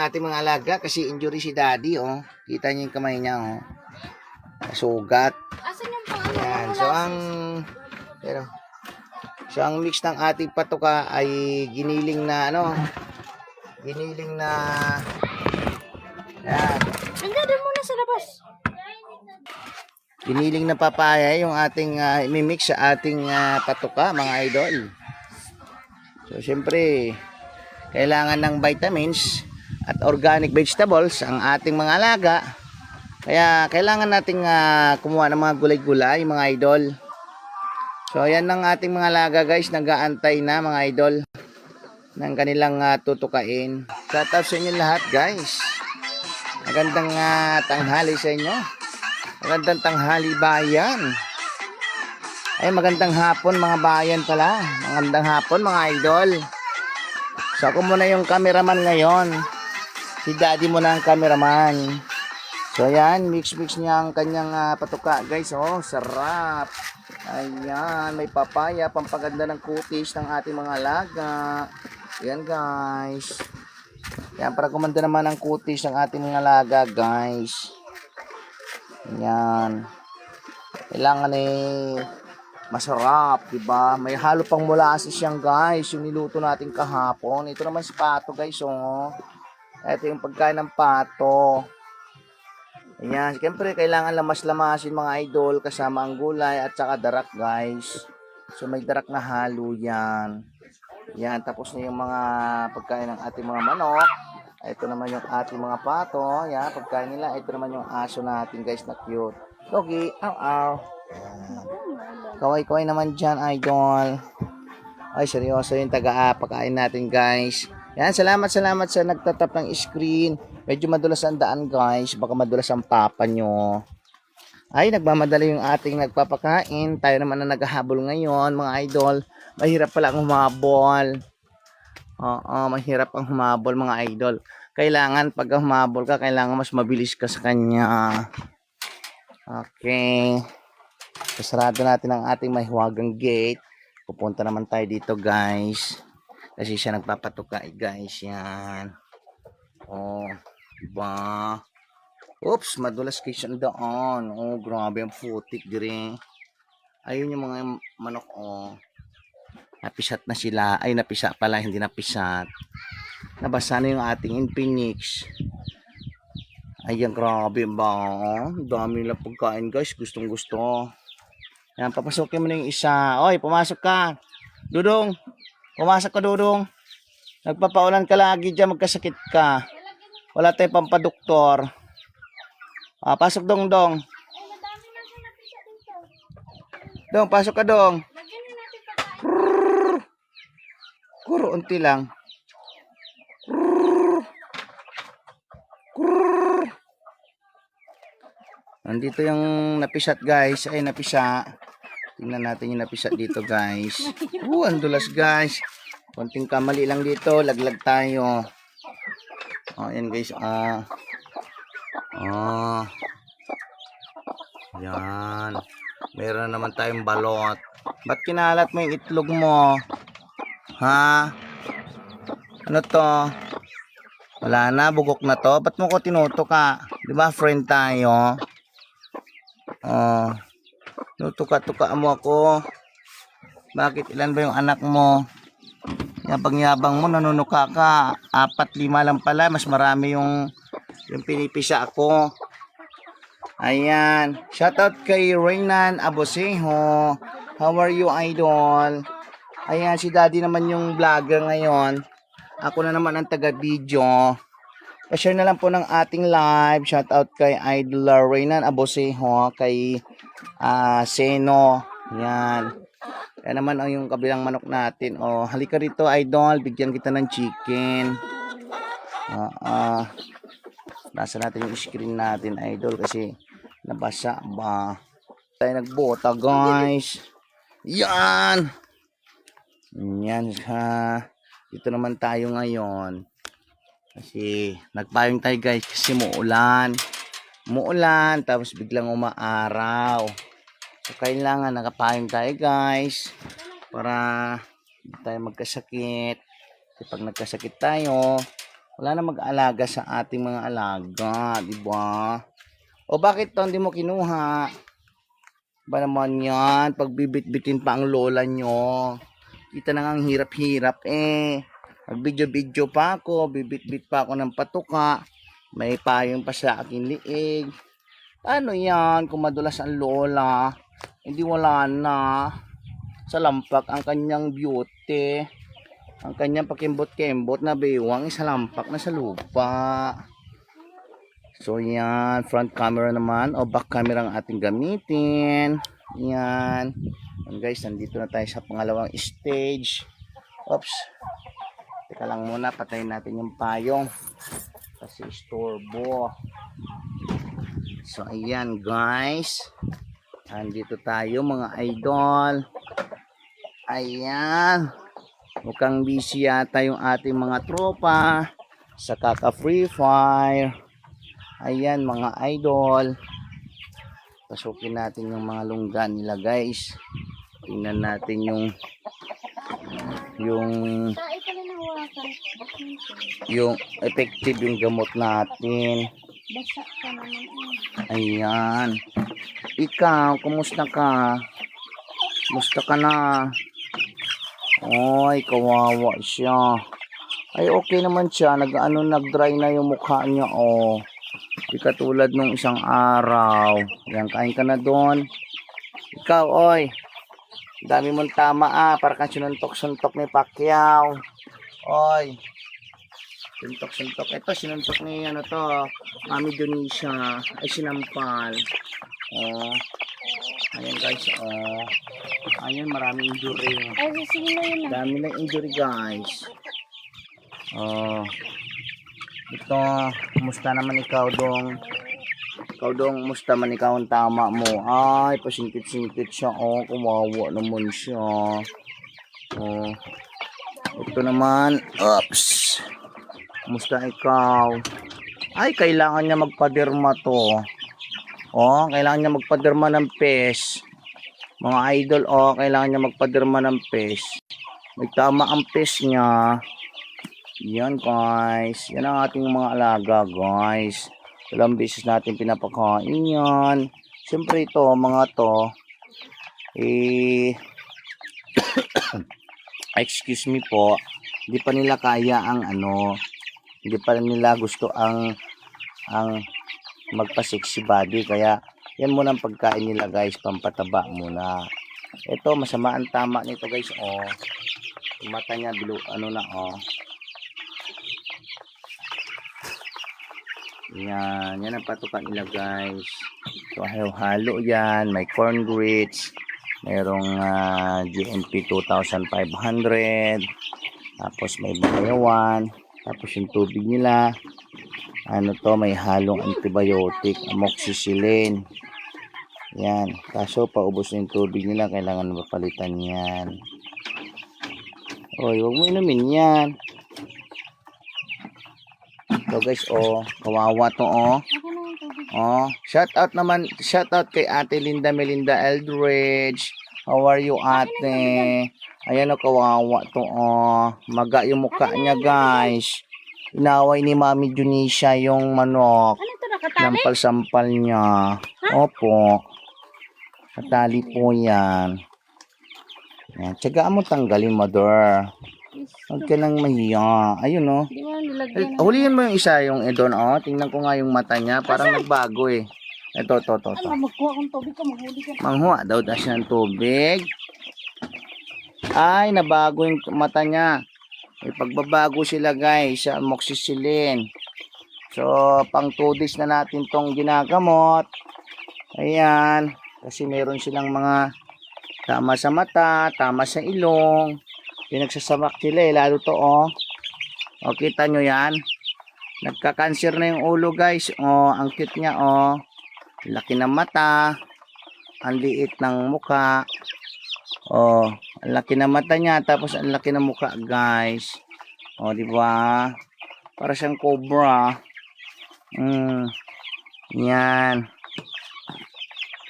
ating mga alaga kasi injury si daddy, oh. Kita niyo yung kamay niya, oh. Sugat. Asan yung pang Yan. So ang mix ng ating patuka ay giniling na yan. Nandiyan muna sa labas. Giniling na papaya yung ating imimix sa ating patuka, mga idol. So syempre, kailangan ng vitamins at organic vegetables ang ating mga alaga. Kaya kailangan nating kumuha ng mga gulay-gulay, mga idol. So ayan ng ating mga alaga guys, nag-aantay na mga idol ng kanilang tutukain. Shout out sa inyo lahat guys. Magandang tanghali sa inyo. Magandang tanghali bayan. Ay magandang hapon mga bayan pala. Magandang hapon mga idol. So ako muna yung cameraman ngayon. Si daddy muna ang cameraman. So ayan, mix niya ang kanyang patuka guys. Oh, sarap. Ayan, may papaya, pampaganda ng kutis ng ating mga alaga. Ayan guys. Ayan, para kumanda naman ang kutis ng ating mga alaga guys. Ayan. Kailangan masarap, diba? May halo pang molasses yan guys, yung niluto natin kahapon. Ito naman si pato guys, oh. Ito yung pagkain ng pato. Ayan, siyempre kailangan lamas-lamasin mga idol kasama ang gulay at saka darak guys. So may darak na halo yan. Yan, tapos na yung mga pagkain ng ating mga manok. Ito naman yung ating mga pato. Yan, pagkain nila. Ito naman yung aso natin guys na cute. Doggy, aw. Kaway-kaway naman dyan idol. Ay, seryoso yung taga-pakain natin guys. Yan, salamat sa nagtatap ng screen. Medyo madulas ang daan guys. Baka madulas ang papa nyo. Ay, nagmamadali yung ating nagpapakain. Tayo naman na naghahabol ngayon mga idol. Mahirap pala ang humabol. Oo, mahirap ang humabol mga idol. Kailangan pag humabol ka, kailangan mas mabilis ka sa kanya. Okay. Sarado natin ang ating mahiwagang gate. Pupunta naman tayo dito guys. Kasi siya nagpapatuka guys. Yan. Oh, diba? Oops, madulas kayo siya doon. Oh, grabe ang putik dire. Ayun yung mga manok, oh. Napisat na sila. Ay, napisa pala, hindi napisat. Nabasa na yung ating Infinix. Ayan, grabe ba? Oh. Dami nila pagkain guys. Gustong gusto. Yan, papasokin mo na yung isa. Oy, pumasok ka. Dudong. Pumasok ka, Dudong. Nagpapaulan ka lagi dyan. Magkasakit ka. Wala tayong pampadoktor. Pasok dong. Dong, pasok ka dong. Kuro, unti lang. Nandito yung napisat guys. Ay, napisa. Tingnan natin yung napisat dito guys. Ang dulas guys. Konting kamali lang dito. Laglag tayo. Ayan guys. Yan. Meron naman tayong balot. Ba't kinalat mo yung itlog mo? Ha? Ano to? Wala na, bugok na to. Ba't mo ko tinutuka? Di ba friend tayo? Tinutuka-tuka mo ako. Bakit ilan ba yung anak mo? Yabang-yabang mo, nanunuka ka. 4-5 lang pala. Mas marami yung pinipisa ako. Ayan. Shoutout kay Reynan Abosejo. How are you, idol? Ayan, si daddy naman yung vlogger ngayon. Ako na naman ang taga-video. Pa-share na lang po ng ating live. Shoutout kay idol Reynan Abosejo. Kay Seno. Ayan. Kaya naman ang yung kabilang manok natin. Halika rito, idol. Bigyan kita ng chicken. Nasa natin yung screen natin, idol, kasi nabasa ba. Tayo nagbota guys. Yan. Dito naman tayo ngayon. Kasi nagpayong tayo guys kasi muulan. Tapos biglang umaaraw. So kailangan nakapayong tayo guys. Para hindi tayo magkasakit. Kasi pag nagkasakit tayo, Wala na mag-aalaga sa ating mga alaga, di ba? O bakit to hindi mo kinuha? Ba naman yan, pagbibit-bitin pa ang lola nyo. Kita na nga ang hirap-hirap eh. Mag-video-video pa ako, bibit-bit pa ako ng patuka. May payong pa sa aking liig. Ano yan, kung madulas ang lola, hindi wala na. Sa lampak ang kanyang beauty. Ang kanyang pakimbot-kimbot na bewang isa lampak na sa lupa. So yan, front camera naman o back camera ang ating gamitin. Yan. And guys, nandito na tayo sa pangalawang stage. Oops. Teka lang muna, patayin natin yung payong. Kasi istorbo. So ayan guys. Nandito tayo mga idol. Ayan. Mukhang busy yata yung ating mga tropa sa kaka-free fire. Ayan mga idol. Pasukin natin yung mga lungga nila guys. Tingnan natin yung effective yung gamot natin. Basa ka naman. Ayan. Ikaw, kumusta ka? Kumusta ka na? Oy, kawawa siya. Ay, okay naman siya. Nag-dry na yung mukha niya, oh. Di katulad nung isang araw. Yan, kain ka na doon. Ikaw, oy. Dami mong tama, para kang sinuntok-suntok ni Pacquiao. Oy. Suntok-suntok. Ito, sinuntok ni, ano to, Mami Donisha. Ay, sinampal. Oh. Ayan, guys, oh. Ayan, maraming injury. Ay, sige na yun na. Dami na injury guys. Oh. Ito, kumusta naman ikaw dong? Ikaw dong, kumusta man ikaw ang tama mo? Ay, pasingkit-singkit siya. Oh, kumawa naman siya. Oh. Ito naman, oops. Kumusta ikaw? Ay, kailangan niya magpaderma to. Oh, kailangan niya magpaderma ng pes. Mga idol, oh, kailangan niya magpaderma ng pes. May tama ang pes niya. Yan guys. Yan ang ating mga alaga guys. Ilang beses natin pinapakain yan. Siyempre ito, mga to. Excuse me po. Hindi pa nila kaya ang ano. Hindi pa nila gusto ang magpa-sexy body. Kaya yan muna ang pagkain nila guys. Pampataba muna. Ito, masama ang tama nito guys. Oh. Yung mata niya, ano na oh. Yan, yan ang patukan nila guys. So halo-halo yan, may corn grits, mayroong GMP 2500, tapos may banayawan, tapos yung tubig nila, ano to, may halong antibiotic, amoxicillin. Yan, kaso paubos na yung tubig nila, kailangan mapalitan yan. Oy, huwag mo inumin yan. So guys, oh, kawawa to, oh. Oh, shout out naman, shout out kay Ate Linda Melinda Eldridge. How are you, ate? Ayan, oh, kawawa to, oh. Maga yung mukha niya, guys. Inaway ni Mami Junisha yung manok. Ano ito, nakatali? Nampal-sampal niya. Opo. Katali po yan. Yan. Tsagaan mo tanggalin, mother. Huwag ka nang mahiya. Ayun, oh. Di mo nilagyan. Huliin mo yung isa, yung edon, oh. Tingnan ko nga yung mata niya. Parang nagbago, eh. Ito. Ano, magkuha kong tubig ka, maghuli ka. Manghuwa daw siya ng tubig. Ay, nabago yung mata niya. May pagbabago sila, guys, sa amoxicillin. So, pang 2 days na natin tong ginagamot. Ayan. Kasi meron silang mga tama sa mata, tama sa ilong. Pinagsasamak sila, eh. Lalo to, oh. O, kita nyo yan? Nagka-cancer na yung ulo, guys. Oh, ang cute niya, oh. Laki ng mata. Ang liit ng mukha. Oh, ang laki ng mata niya. Tapos, ang laki ng mukha, guys. Oh, di ba? Para siyang cobra. Yan.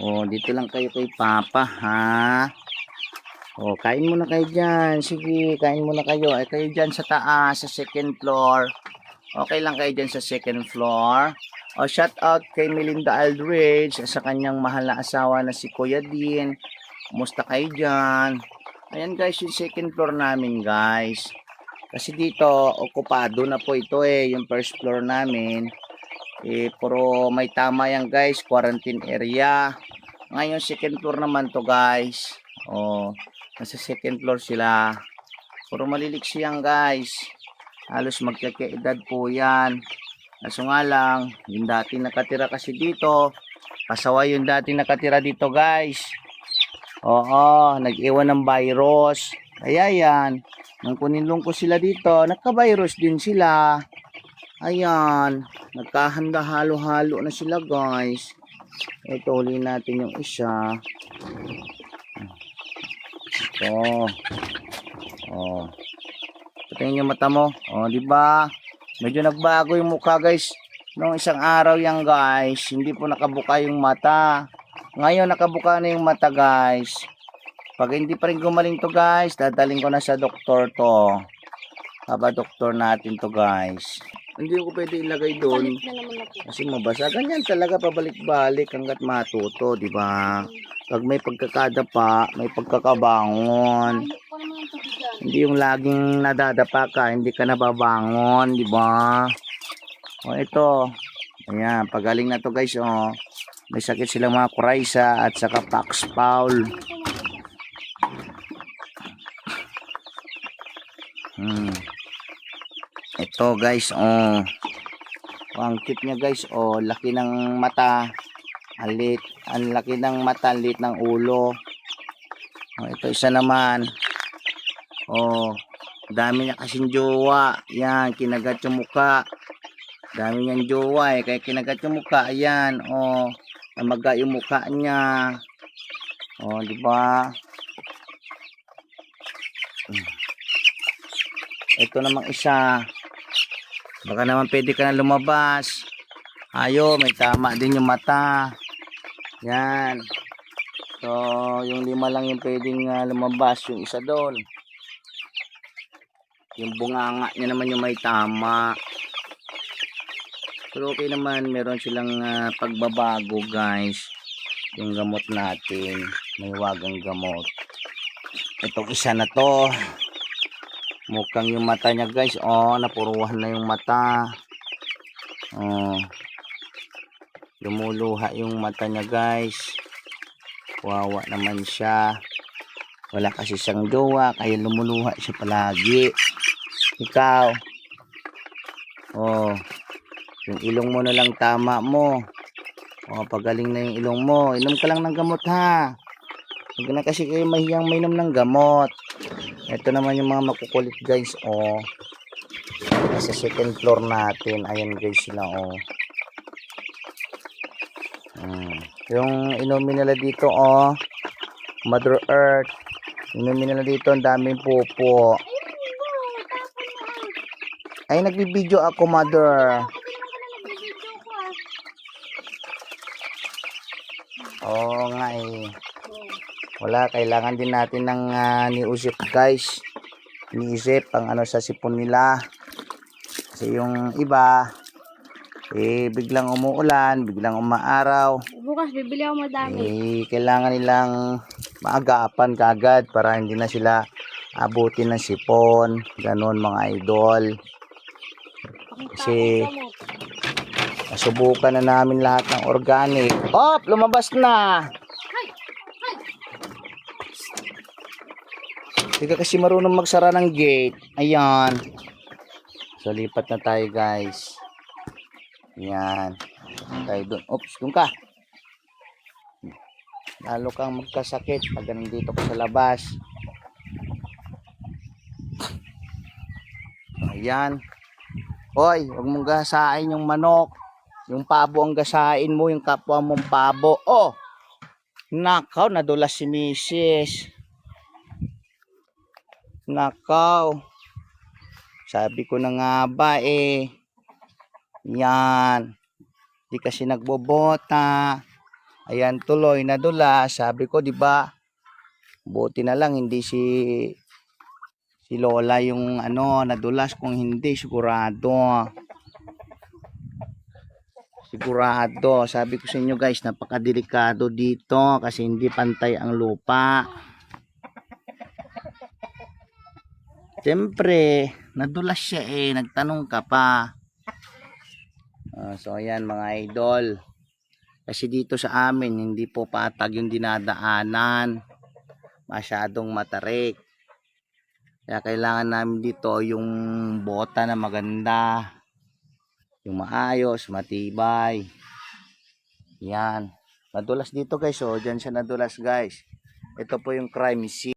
Oh, dito lang kayo kay Papa, ha? Oh, kain muna kayo dyan. Sige, kain muna kayo. Ay, kayo dyan sa taas, sa second floor. Okay lang kayo dyan sa second floor. O, shout out kay Melinda Aldridge sa kanyang mahal na asawa na si Kuya Din. Kumusta kayo dyan? Ayan guys, yung second floor namin guys. Kasi dito, okupado na po ito yung first floor namin. Puro may tama yan guys, quarantine area. Ngayon, second floor naman to guys. O, nasa second floor sila. Puro maliliksi yan guys. Halos magkakaedad po yan. Kaso nga lang, yung dati nakatira kasi dito, pasaway yung dati nakatira dito guys. Oo, nag-iwan ng virus. Kaya yan, nung kunilong ko sila dito, nagka-virus din sila. Ayan, nagkahanda halo-halo na sila guys. Ito, huli natin yung isa. Ito. Oh. Tingnan yung mata mo. Oh, di ba? Medyo nagbago yung mukha, guys. Noong isang araw yan, guys, hindi po nakabuka yung mata. Ngayon nakabuka na yung mata, guys. Pag hindi pa rin gumaling to, guys, dadaling ko na sa doktor to. Doktor natin to, guys. Hindi ko pwede ilagay doon. Palit na naman ako. Kasi mabasa. Ganyan talaga pabalik-balik hanggat matuto, di ba? Pag may pagkakadapa, may pagkakabangon. Ayok pa naman ang tubig yan. Hindi yung laging nadadapa ka, hindi ka nababangon, di ba? O ito. Ayan, pagaling na to guys, oh. May sakit silang mga Coryza at saka Pax Paul. Ito guys, oh. Ang cute niya guys, oh. Laki ng mata. Alit, ang laki ng mata, alit ng ulo. Oh, ito isa naman. Oh, dami niya kasing jowa. Yan, kinagat yung muka. Dami niyang jowa kaya kinagat yung muka. Ayan, oh. Namaga yung muka niya. Oh, di ba? Ito namang isa. Baka naman pwede ka na lumabas. Ayo, may tama din yung mata. Yan. So, yung 5 lang yung pwedeng lumabas. Yung isa doon. Yung bunganga niya naman yung may tama. Pero okay naman. Meron silang pagbabago guys. Yung gamot natin. May wagang gamot. Itong isa na to. Mukhang yung mata niya guys. Oh, napuruhan na yung mata. Oh. Lumuluha yung mata niya guys. Wawa naman siya. Wala kasi siyang jowa. Kaya lumuluha siya palagi. Ikaw. Oh. Yung ilong mo na lang tama mo. Oh, pagaling na yung ilong mo. Inom ka lang ng gamot ha. Huwag na kasi kayo mahiyang mainom ng gamot. Ito naman yung mga makukulit guys, oh. Sa second floor natin, ayan guys sila, oh. Yung inumin nila dito, oh. Mother Earth. Inumin nila dito, ang daming pupo. Ay, nagbibideo ako, mother. Oo nga eh. Wala, kailangan din natin ng niusip guys. Niisip ang ano sa sipon nila. Kasi yung iba, biglang umuulan, biglang umaaraw. Bukas bibili ako madami. Kailangan nilang maagapan kagad para hindi na sila abutin ng sipon. Ganon mga idol. Kasi nasubukan na namin lahat ng organic. Oh, lumabas na! Hindi ka kasi marunong magsara ng gate. Ayan. So, lipat na tayo, guys. Ayan. Tayo doon. Oops, doon ka. Lalo kang magkasakit pag nandito ka sa labas. Ayan. Hoy, huwag mong gasain yung manok. Yung pabo ang gasain mo, yung kapwa mong pabo. Oh! Nakaw, nadulas si Mrs. Nakaw. Sabi ko na nga ba yan. Di kasi nagbobota. Ayan tuloy nadula. Sabi ko 'di ba? Buti na lang hindi si Lola yung ano nadulas, kung hindi sigurado. Sigurado. Sabi ko sa inyo guys, napakadelikado dito kasi hindi pantay ang lupa. Siyempre, nadulas siya nagtanong ka pa. So ayan mga idol. Kasi dito sa amin, hindi po patag yung dinadaanan. Masyadong matarik. Kaya kailangan namin dito yung bota na maganda. Yung maayos, matibay. Yan. Nadulas dito guys. Diyan siya nadulas guys. Ito po yung crime scene.